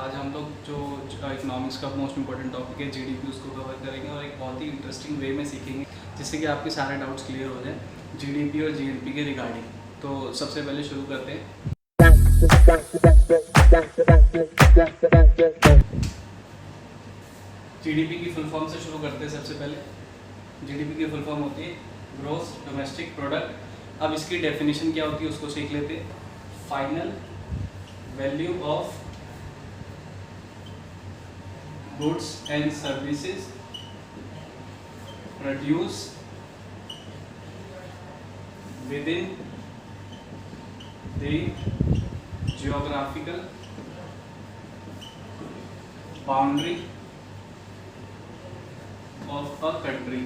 आज हम लोग जो इकोनॉमिक्स का मोस्ट इंपॉर्टेंट टॉपिक है जीडीपी उसको कवर करेंगे और एक बहुत ही इंटरेस्टिंग वे में सीखेंगे जिससे कि आपके सारे डाउट्स क्लियर हो जाए जीडीपी और जीएनपी के रिगार्डिंग। तो सबसे पहले शुरू करते हैं। जीडीपी की फुल फॉर्म से शुरू करते हैं। सबसे पहले जीडीपी की फुल फॉर्म होती है ग्रॉस डोमेस्टिक प्रोडक्ट। अब इसकी डेफिनेशन क्या होती है उसको सीख लेते हैं। Final value of goods and services produced within the geographical boundary of a country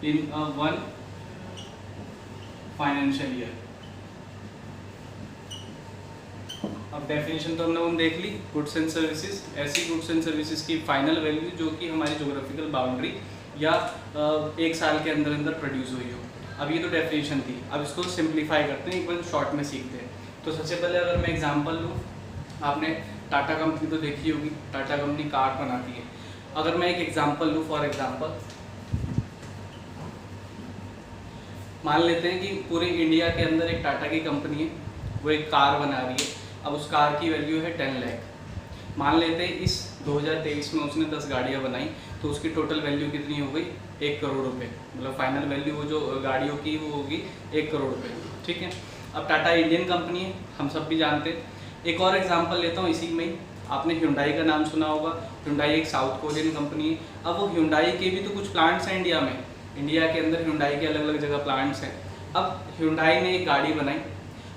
in a one financial year। अब डेफिनेशन तो हमने देख ली। गुड्स एंड सर्विसेज, ऐसी गुड्स एंड सर्विसेज की फाइनल वैल्यू जो कि हमारी ज्योग्राफिकल बाउंड्री या एक साल के अंदर अंदर प्रोड्यूस हुई हो। अब ये तो डेफिनेशन थी। अब इसको सिंप्लीफाई करते हैं, एक बार शॉर्ट में सीखते हैं। तो सबसे पहले अगर मैं एग्जांपल लूँ, आपने टाटा कंपनी तो देखी होगी, टाटा कंपनी कार बनाती है। अगर मैं एक एग्जाम्पल लूँ, फॉर एग्जाम्पल मान लेते हैं कि पूरे इंडिया के अंदर एक टाटा की कंपनी है, वो एक कार बना रही है। अब उस कार की वैल्यू है 10 लाख। मान लेते हैं इस 2023 में उसने 10 गाड़ियाँ बनाई, तो उसकी टोटल वैल्यू कितनी हो गई? 1 करोड़ रुपए। मतलब फाइनल वैल्यू वो जो गाड़ियों की वो होगी 1 करोड़ रुपए। ठीक है। अब टाटा इंडियन कंपनी है, हम सब भी जानते हैं। एक और एग्जाम्पल लेता हूँ इसी में ही। आपने ह्युंडई का नाम सुना होगा। ह्युंडई एक साउथ कोरियन कंपनी है। अब वो ह्युंडई के भी तो कुछ प्लांट्स हैं इंडिया में। इंडिया के अंदर ह्युंडई के अलग अलग जगह प्लांट्स हैं। अब ह्युंडई ने एक गाड़ी बनाई,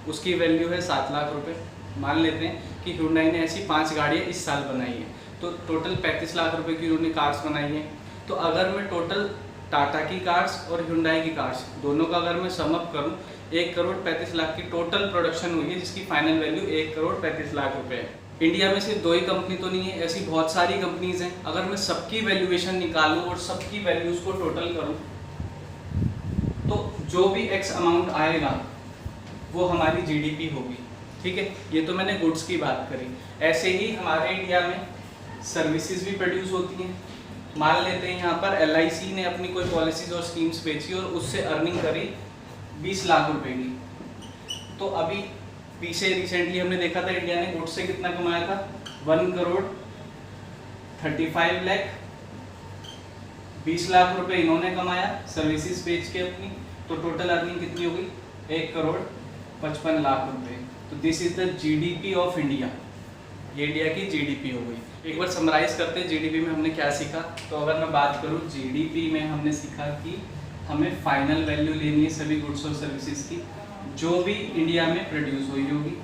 उसकी वैल्यू है 7 लाख रुपए। मान लेते हैं कि ह्युंडई ने ऐसी 5 गाड़ियाँ इस साल बनाई हैं, तो टोटल 35 लाख रुपए की उन्होंने कार्स बनाई हैं। तो अगर मैं टोटल टाटा की कार्स और ह्युंडई की कार्स दोनों का अगर मैं सम अप करूँ, 1 करोड़ 35 लाख की टोटल प्रोडक्शन हुई है, जिसकी फाइनल वैल्यू 1 करोड़ 35 लाख रुपए है। इंडिया में सिर्फ 2 ही कंपनी तो नहीं है, ऐसी बहुत सारी कंपनीज हैं। अगर मैं सबकी वैल्यूएशन निकालूँ और सबकी वैल्यूज़ को टोटल करूँ, तो जो भी एक्स अमाउंट आएगा वो हमारी जीडीपी होगी। ठीक है, ये तो मैंने गुड्स की बात करी। ऐसे ही हमारे इंडिया में सर्विसेज भी प्रोड्यूस होती हैं। मान लेते हैं यहाँ पर LIC ने अपनी कोई पॉलिसीज और स्कीम्स बेची और उससे अर्निंग करी 20 लाख रुपए की। तो अभी पीछे रिसेंटली हमने देखा था इंडिया ने गुड्स से कितना कमाया था, 1 करोड़ 35 लाख। 20 लाख रुपए इन्होंने कमाया सर्विसेज बेच के अपनी, तो टोटल अर्निंग कितनी हो गई? 1 करोड़ 55 लाख रुपए। तो this is the GDP of India. ये इंडिया की जीडीपी हो गई। एक बार समराइज करते हैं जीडीपी में हमने क्या सीखा। तो अगर मैं बात करूँ जीडीपी में, हमने सीखा कि हमें फाइनल वैल्यू लेनी है सभी गुड्स और सर्विसेज की जो भी इंडिया में प्रोड्यूस हुई होगी।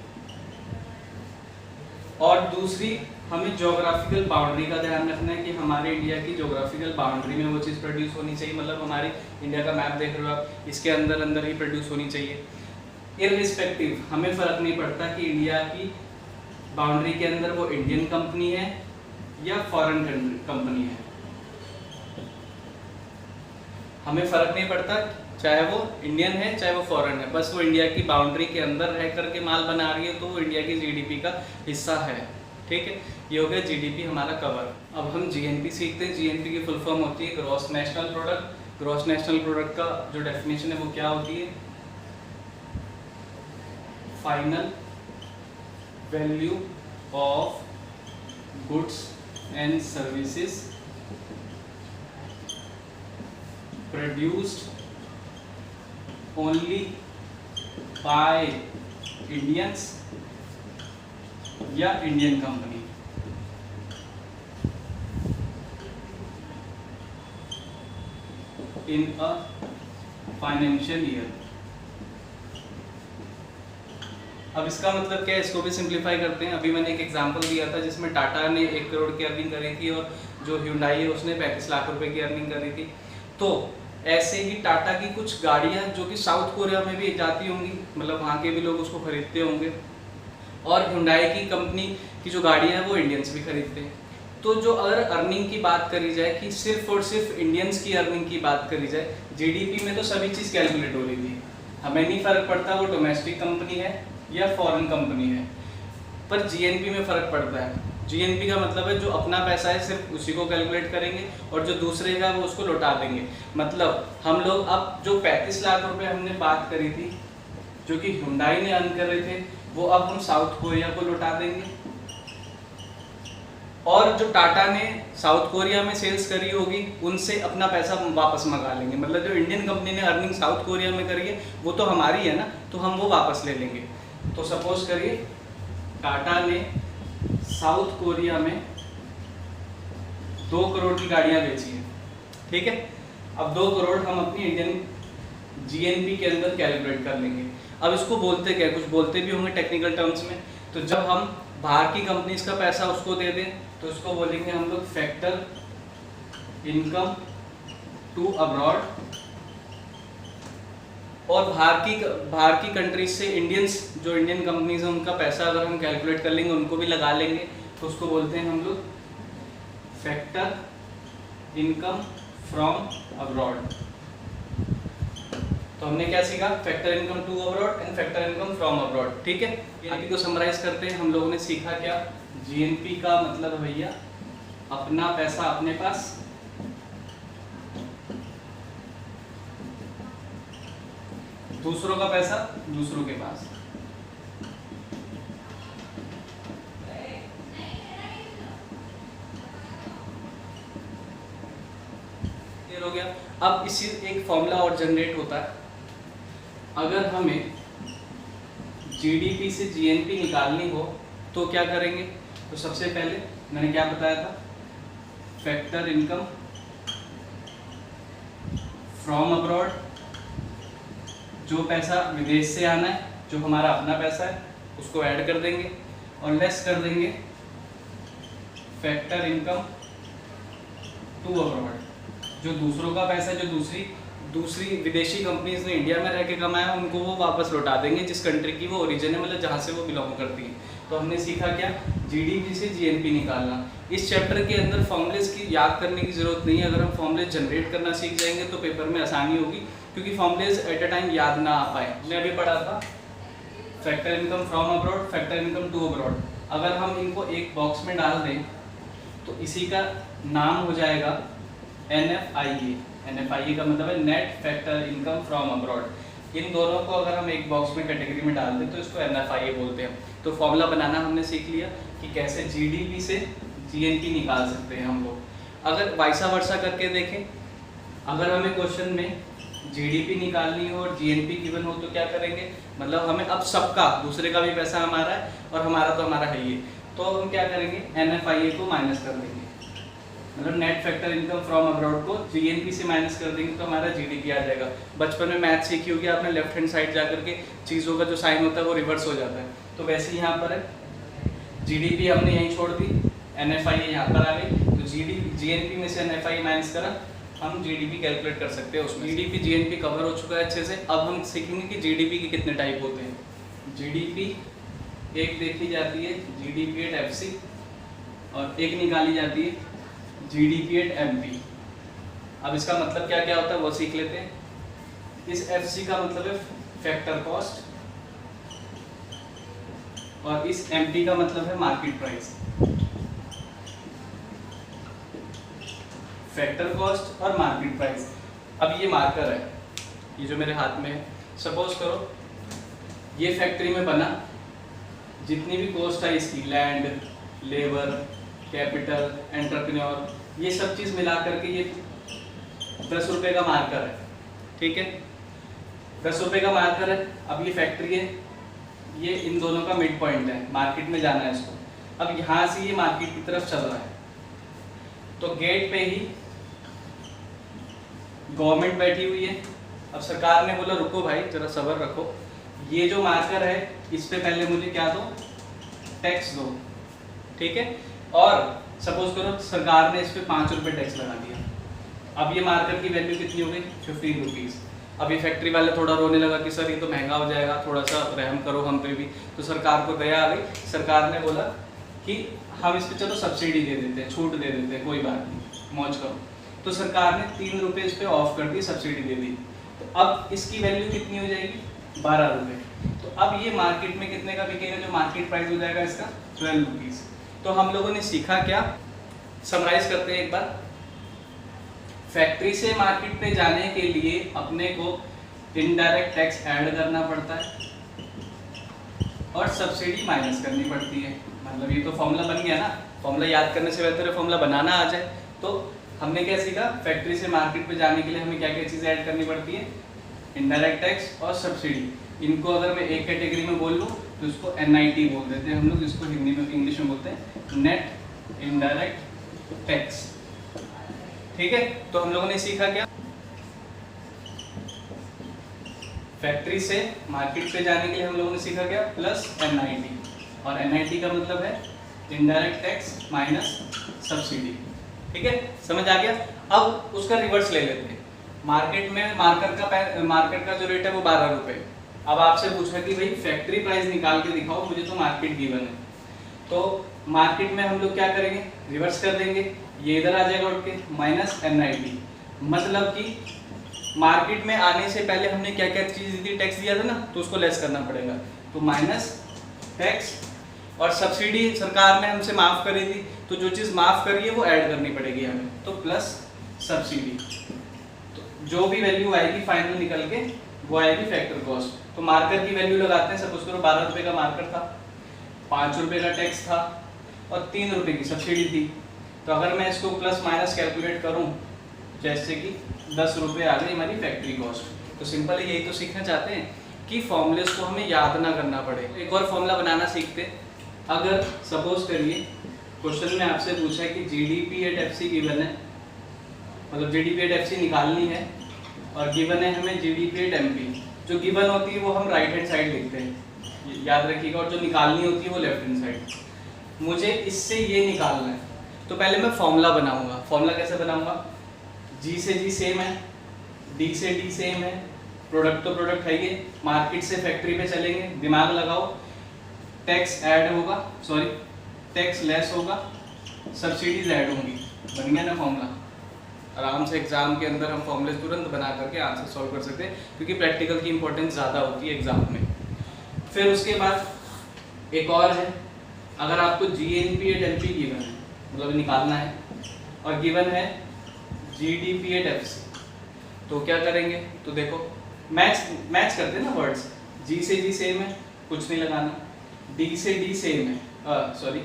और दूसरी, हमें ज्योग्राफिकल बाउंड्री का ध्यान रखना है कि हमारे इंडिया की ज्योग्राफिकल बाउंड्री में वो चीज़ प्रोड्यूस होनी चाहिए। मतलब हमारे इंडिया का मैप देख रहे हो आप, इसके अंदर अंदर ही प्रोड्यूस होनी चाहिए। इररिस्पेक्टिव, हमें फ़र्क नहीं पड़ता कि इंडिया की बाउंड्री के अंदर वो इंडियन कंपनी है या फॉरेन कंपनी है। हमें फ़र्क नहीं पड़ता, चाहे वो इंडियन है चाहे वो फॉरेन है, बस वो इंडिया की बाउंड्री के अंदर रह करके माल बना रही है तो वो इंडिया की जीडीपी का हिस्सा है। ठीक है, ये हो गया जीडीपी हमारा कवर। अब हम जीएनपी सीखते हैं। जीएनपी की फुल फॉर्म होती है gross national product. Gross national product का जो डेफिनेशन है वो क्या होती है? Final value of goods and services produced only by Indians या Indian company. In a financial year. अब इसका मतलब क्या है, इसको भी सिंप्लीफाई करते हैं। अभी मैंने एक एग्जांपल दिया था जिसमें टाटा ने 1 करोड़ की अर्निंग करी थी और जो ह्युंडई है उसने 35 लाख रुपए की अर्निंग करी थी। तो ऐसे ही टाटा की कुछ गाड़ियाँ जो कि साउथ कोरिया में भी जाती होंगी, मतलब वहाँ के भी लोग उसको खरीदते होंगे, और ह्युंडई की कंपनी की जो गाड़ियाँ हैं वो इंडियंस भी खरीदते हैं। तो जो अगर अर्निंग की बात करी जाए कि सिर्फ और सिर्फ इंडियंस की अर्निंग की बात करी जाए, जीडीपी में तो सभी चीज़ कैलकुलेट हो रही थी, हमें नहीं फ़र्क पड़ता वो डोमेस्टिक कंपनी है या फॉरेन कंपनी है। पर जीएनपी में फ़र्क पड़ता है। जीएनपी का मतलब है जो अपना पैसा है सिर्फ उसी को कैलकुलेट करेंगे और जो दूसरे का वो उसको लौटा देंगे। मतलब हम लोग अब जो 35 लाख रुपए हमने बात करी थी जो कि हुंडई ने अर्न कर रहे थे, वो अब हम साउथ कोरिया को लौटा देंगे। और जो टाटा ने साउथ कोरिया में सेल्स करी होगी उनसे अपना पैसा वापस मंगा लेंगे। मतलब जो इंडियन कंपनी ने अर्निंग साउथ कोरिया में करी है वो तो हमारी है ना, तो हम वो वापस ले लेंगे। तो सपोज करिए टाटा ने साउथ कोरिया में 2 करोड़ की गाड़ियां बेची हैं, ठीक है। अब 2 करोड़ हम अपनी इंडियन जीएनपी के अंदर कैलकुलेट कर लेंगे। अब इसको बोलते क्या, कुछ बोलते भी होंगे टेक्निकल टर्म्स में। तो जब हम बाहर की कंपनीज का पैसा उसको दे दें तो इसको बोलेंगे हम लोग फैक्टर इनकम टू अब्रॉड। और बाहर की कंट्रीज से जो इंडियन कंपनीज हैं उनका पैसा अगर हम कैलकुलेट कर लेंगे उनको भी लगा लेंगे तो उसको बोलते हैं हम लोग फैक्टर इनकम फ्रॉम अब्रॉड। तो हमने क्या सीखा, factor income to abroad and factor income from abroad, ठीक है। जीएनपी को समराइज करते हैं, हम लोगों ने सीखा क्या, जीएनपी का मतलब भैया अपना पैसा अपने पास, दूसरों का पैसा दूसरों के पास। क्लियर हो गया। अब इसी एक फॉर्मूला और जनरेट होता है, अगर हमें जीडीपी से जीएनपी निकालनी हो तो क्या करेंगे। तो सबसे पहले मैंने क्या बताया था, फैक्टर इनकम फ्रॉम अब्रॉड, जो पैसा विदेश से आना है जो हमारा अपना पैसा है उसको ऐड कर देंगे और लेस कर देंगे फैक्टर इनकम टू अब्रॉड, जो दूसरों का पैसा है, जो दूसरी विदेशी कंपनीज ने इंडिया में रह के कमाया उनको वो वापस लौटा देंगे जिस कंट्री की वो ओरिजिन है, मतलब जहाँ से वो बिलोंग करती है। तो हमने सीखा क्या, जीडीपी से जीएनपी निकालना। इस चैप्टर के अंदर फॉर्मूलेस की याद करने की जरूरत नहीं है, अगर हम फॉर्मूलेस जनरेट करना सीख जाएंगे तो पेपर में आसानी होगी, क्योंकि फॉर्मूलेस एट अ टाइम याद ना आ पाए। हमने अभी पढ़ा था factor income from abroad, factor income to abroad. अगर हम इनको एक बॉक्स में डाल दें तो इसी का नाम हो जाएगा NFIA। NFIA का मतलब है net factor income from abroad. इन दोनों को अगर हम एक बॉक्स में कैटेगरी में डाल दें तो इसको NFIA बोलते हैं। तो फॉर्मूला बनाना हमने सीख लिया कि कैसे जीडीपी से जीएनपी निकाल सकते हैं हम लोग। अगर वाइसा वर्सा करके देखें, अगर हमें क्वेश्चन में जीडीपी निकालनी हो और जीएनपी गिवन हो तो क्या करेंगे, मतलब हमें अब सबका, दूसरे का भी पैसा हमारा है और हमारा तो हमारा है ही, तो हम क्या करेंगे NFIA को माइनस कर देंगे, मतलब net factor income from abroad को जीएनपी से माइनस कर देंगे तो हमारा जीडीपी आ जाएगा। बचपन में मैथ सीखी होगी आपने, लेफ्ट हैंड साइड जाकर के चीज़ों का जो साइन होता है वो रिवर्स हो जाता है, तो वैसे ही यहाँ पर है जीडीपी हमने यहीं छोड़ दी, NFIA यहाँ पर आ गई, तो जीएनपी में से NFIA माइनस करा, हम जीडीपी कैलकुलेट कर सकते हैं उसमें। जीडीपी जीएनपी कवर हो चुका है अच्छे से। अब हम सीखेंगे कि जीडीपी के कितने टाइप होते हैं। जीडीपी एक देखी जाती है जीडीपी एट एफसी और एक निकाली जाती है जीडीपी एट एमपी। अब इसका मतलब क्या क्या होता है वो सीख लेते हैं। इस एफसी का मतलब है फैक्टर कॉस्ट और इस एमपी का मतलब है मार्केट प्राइस। फैक्टर कॉस्ट और मार्केट प्राइस। अब ये मार्कर है, ये जो मेरे हाथ में है, सपोज करो ये फैक्ट्री में बना, जितनी भी कॉस्ट है इसकी, लैंड, लेबर, कैपिटल, एंटरप्रेन्योर, ये सब चीज़ मिला करके ये 10 रुपये का मार्कर है, ठीक है। 10 रुपये का मार्कर है। अब ये फैक्ट्री है, ये इन दोनों का मिड पॉइंट है, मार्केट में जाना है इसको। अब यहाँ से ये मार्केट की तरफ चल रहा है, तो गेट पे ही गवर्नमेंट बैठी हुई है। अब सरकार ने बोला रुको भाई जरा सब्र रखो, ये जो मार्कर है इस पे पहले मुझे क्या दो, टैक्स दो, ठीक है। और सपोज करो सरकार ने इस पे 5 रुपये टैक्स लगा दिया। अब ये मार्कर की वैल्यू कितनी हो गई, 15 रुपीज़। अब ये फैक्ट्री वाले थोड़ा रोने लगा कि सर ये तो महंगा हो जाएगा, थोड़ा सा रहम करो हम पे भी। तो सरकार को दया आ गई, सरकार ने बोला कि हम इस पे चलो सब्सिडी दे देते हैं, छूट दे देते हैं, कोई बात नहीं, मौज करो। तो सरकार ने 3 रुपये इस पे ऑफ कर दी, सब्सिडी दे दी। तो अब इसकी वैल्यू कितनी हो जाएगी, 12 रुपये। तो अब ये मार्केट में कितने का बिकेगा, जो मार्केट प्राइस हो जाएगा इसका 12 रुपीज़। तो हम लोगों ने सीखा क्या, समराइज करते हैं एक बार। फैक्ट्री से मार्केट पे जाने के लिए अपने को इनडायरेक्ट टैक्स ऐड करना पड़ता है और सब्सिडी माइनस करनी पड़ती है। मतलब ये तो फॉर्मूला बन गया ना, फॉर्मूला याद करने से बेहतर है फॉर्मूला बनाना आ जाए। तो हमने क्या सीखा, फैक्ट्री से मार्केट पे जाने के लिए हमें क्या क्या चीज़ें ऐड करनी पड़ती है, इनडायरेक्ट टैक्स और सब्सिडी। इनको अगर मैं एक कैटेगरी में बोल लूँ तो इसको NIT बोल देते हैं हम लोग, जिसको हिंदी में इंग्लिश में बोलते हैं नेट इनडायरेक्ट टैक्स। ठीक है, तो हम लोगों ने सीखा क्या, फैक्ट्री से मार्केट पे जाने के लिए हम लोगों ने सीखा क्या, प्लस NIT। और NIT का मतलब है इनडायरेक्ट टैक्स माइनस सब्सिडी। ठीक है, समझ आ गया। अब उसका रिवर्स ले लेते हैं। मार्केट में मार्केट का जो रेट है वो 12 रुपये। अब आपसे पूछा कि भाई फैक्ट्री प्राइस निकाल के दिखाओ, मुझे तो मार्केट गिवन है। तो मार्केट में हम लोग क्या करेंगे, रिवर्स कर देंगे, ये इधर आ जाएगा उठ के माइनस NIT। मतलब कि मार्केट में आने से पहले हमने क्या क्या चीज़ दी, टैक्स दिया था ना, तो उसको लेस करना पड़ेगा। तो माइनस टैक्स, और सब्सिडी सरकार ने हमसे माफ़ करी थी, तो जो चीज़ माफ़ करी है वो ऐड करनी पड़ेगी हमें, तो प्लस सब्सिडी। तो जो भी वैल्यू आएगी फाइनल निकल के वो आएगी फैक्टर कॉस्ट। तो मार्कर की वैल्यू लगाते हैं, सपोज करो 12 रुपये का मार्कर था, 5 रुपये का टैक्स था और 3 रुपये की सब्सिडी थी। तो अगर मैं इसको प्लस माइनस कैलकुलेट करूँ, जैसे कि 10 रुपये आ गई हमारी फैक्ट्री कॉस्ट। तो सिंपल यही तो सीखना चाहते हैं कि फॉर्मूलेस को हमें याद ना करना पड़े। एक और फॉर्मूला बनाना सीखते हैं। अगर सपोज करिए क्वेश्चन में आपसे पूछा है कि GDP एट FC गिवन है, मतलब GDP एट FC निकालनी है और गिवन है हमें GDP एट MP। जो गिवन होती है वो हम राइट हैंड साइड लिखते हैं, याद रखिएगा, और जो निकालनी होती है वो लेफ्ट हैंड साइड। मुझे इससे ये निकालना है, तो पहले मैं फॉर्मूला बनाऊंगा। फॉर्मूला कैसे बनाऊंगा, G से G सेम है, D से D सेम है, प्रोडक्ट तो प्रोडक्ट है ये, मार्केट से फैक्ट्री पे चलेंगे, दिमाग लगाओ, टैक्स ऐड होगा, सॉरी टैक्स लेस होगा, सब्सिडीज ऐड होंगी, बन गया ना फॉर्मूला। आराम से एग्जाम के अंदर हम फॉर्मूले तुरंत बना करके आंसर सॉल्व कर सकते हैं, क्योंकि प्रैक्टिकल की इंपॉर्टेंस ज़्यादा होती है एग्जाम में। फिर उसके बाद एक और है, अगर आपको GNP एट MP गिवन है, मतलब निकालना है, और गिवन है GDP एट FC, तो क्या करेंगे, तो देखो मैच करते हैं ना वर्ड्स, G से G सेम है, कुछ नहीं लगाना, D से D सेम है, सॉरी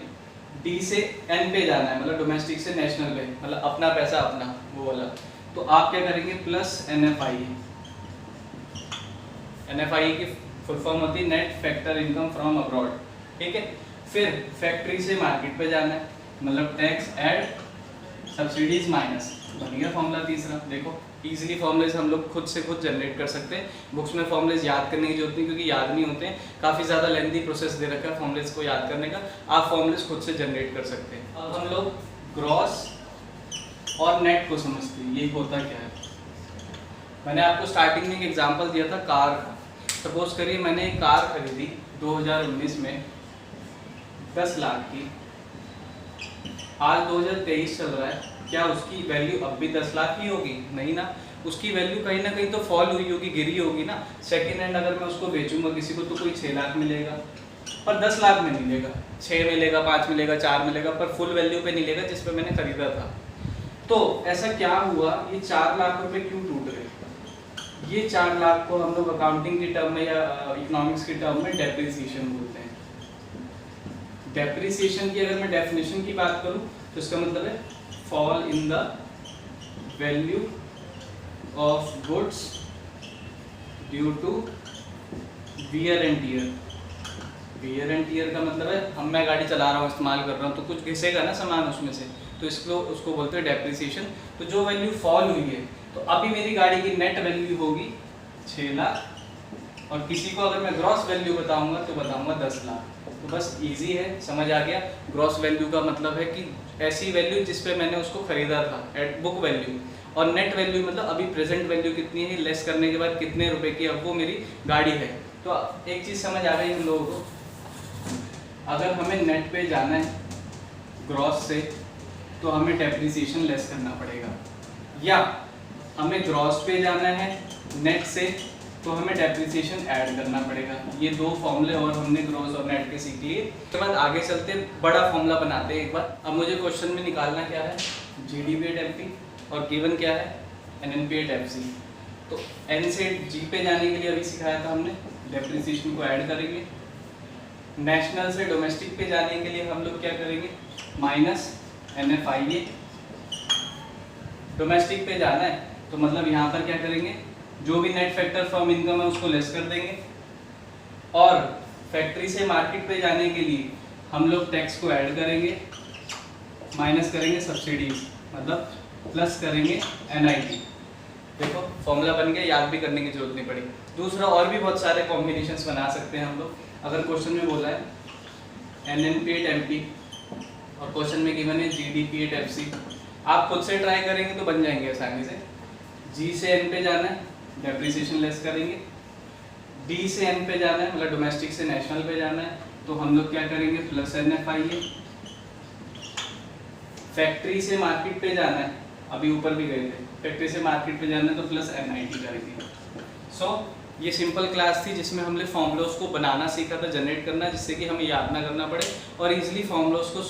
D से N पे जाना है, मतलब डोमेस्टिक से नेशनल पे, मतलब अपना पैसा अपना, वो वाला। तो आप क्या करेंगे, प्लस NFIE। NFIE की फुल फॉर्म होती है net factor income from abroad. ठीक है, फिर फैक्ट्री से मार्केट पे जाना है, मतलब टैक्स ऐड सब्सिडीज माइनस, बन गया फॉर्मूला तीसरा। देखो इजीली फॉर्मूलेज हम लोग खुद से खुद जनरेट कर सकते हैं। बुक्स में फॉर्मूलेज याद करने की जरूरत नहीं, क्योंकि याद नहीं होते हैं, काफ़ी ज़्यादा लेंथी प्रोसेस दे रखा है फॉर्मूलेज को याद करने का। आप फॉर्मूलेज खुद से जनरेट कर सकते हैं। अब हम लोग ग्रॉस और नेट को समझते हैं, ये होता क्या है। मैंने आपको स्टार्टिंग में एक एग्जाम्पल दिया था कार का। सपोज करिए मैंने एक कार खरीदी 2019 में 10 लाख की, आज 2023 चल रहा है, क्या उसकी वैल्यू अब भी 10 लाख ही होगी? नहीं ना, उसकी वैल्यू कहीं ना कहीं तो फॉल हुई होगी, गिरी होगी ना। सेकेंड हैंड अगर मैं उसको बेचूंगा किसी को तो कोई 6 लाख मिलेगा, पर 10 लाख में नहीं मिलेगा, 6 मिलेगा, 5 मिलेगा, 4 मिलेगा, पर फुल वैल्यू पे नहीं मिलेगा जिस पे मैंने खरीदा था। तो ऐसा क्या हुआ, ये 4 लाख रुपए क्यों टूट गए? ये 4 लाख को हम लोग अकाउंटिंग की टर्म में या इकोनॉमिक्स की टर्म में डेप्रिसिएशन बोलते हैं। डेप्रिसिएशन की अगर मैं डेफिनेशन की बात करूं तो इसका मतलब है fall in the value of goods due to wear and tear. Wear and tear का मतलब है मैं गाड़ी चला रहा हूँ, इस्तेमाल कर रहा हूँ, तो कुछ घिसेगा ना सामान उसमें से, तो इसको उसको बोलते हैं डेप्रिसिएशन। तो जो वैल्यू फॉल हुई है, तो अभी मेरी गाड़ी की नेट वैल्यू होगी 6 लाख, और किसी को अगर मैं ग्रॉस वैल्यू बताऊंगा तो बताऊंगा 10 लाख। तो बस इजी है, समझ आ गया। ग्रॉस वैल्यू का मतलब है कि ऐसी वैल्यू जिस पे मैंने उसको खरीदा था, एट बुक वैल्यू, और नेट वैल्यू मतलब अभी प्रेजेंट वैल्यू कितनी है, लेस करने के बाद कितने रुपए की अब वो मेरी गाड़ी है। तो एक चीज़ समझ आ गई हम लोगों को, अगर हमें नेट पे जाना है ग्रॉस से तो हमें डेप्रिसिएशन लेस करना पड़ेगा, या हमें ग्रॉस पे जाना है नेट से तो हमें डेप्रिसिएशन ऐड करना पड़ेगा। ये दो फॉर्मूले और हमने ग्रॉस और नेट के सीख लिए। उसके बाद आगे चलते हैं, बड़ा फॉर्मूला बनाते हैं एक बार। अब मुझे क्वेश्चन में निकालना क्या है, GDP/MP और गिवन क्या है, NNP/FC। तो N से G पे जाने के लिए अभी सिखाया था हमने, डेप्रिसिएशन को ऐड करेंगे। नेशनल से डोमेस्टिक पे जाने के लिए हम लोग क्या करेंगे, माइनस NFIA। डोमेस्टिक पे जाना है तो मतलब यहाँ पर क्या करेंगे, जो भी नेट फैक्टर फर्म इनकम है उसको लेस कर देंगे। और फैक्ट्री से मार्केट पे जाने के लिए हम लोग टैक्स को ऐड करेंगे, माइनस करेंगे सब्सिडीज, मतलब प्लस करेंगे NIT। देखो फॉर्मूला बन गया, याद भी करने की जरूरत नहीं पड़ी। दूसरा और भी बहुत सारे कॉम्बिनेशंस बना सकते हैं हम लोग। अगर क्वेश्चन में बोला है NNP/MP और क्वेश्चन में गिवन है GDP/FC, आप खुद से ट्राई करेंगे तो बन जाएंगे आसानी से। G से N पे जाना है, डेप्रिसिएशन लेस करेंगे। D से N पे जाना है, मतलब डोमेस्टिक से नेशनल पे जाना है, तो हम लोग क्या करेंगे, प्लस NFIA। फैक्ट्री से मार्केट पे जाना है, अभी ऊपर भी गए थे, फैक्ट्री से मार्केट पे जाना है तो प्लस NIT करेंगे। सो ये सिंपल क्लास थी जिसमें हमने फॉर्मूलास को बनाना सीखा था, जनरेट करना, जिससे कि हमें याद ना करना पड़े और इजीली फॉर्मूलास को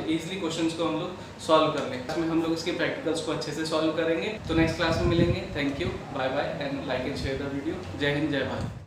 इजीली क्वेश्चंस को हम लोग सॉल्व कर लें। इसमें हम लोग इसके प्रैक्टिकल्स को अच्छे से सॉल्व करेंगे। तो नेक्स्ट क्लास में मिलेंगे। Thank you, bye bye and like and share the video. जय हिंद, जय भारत।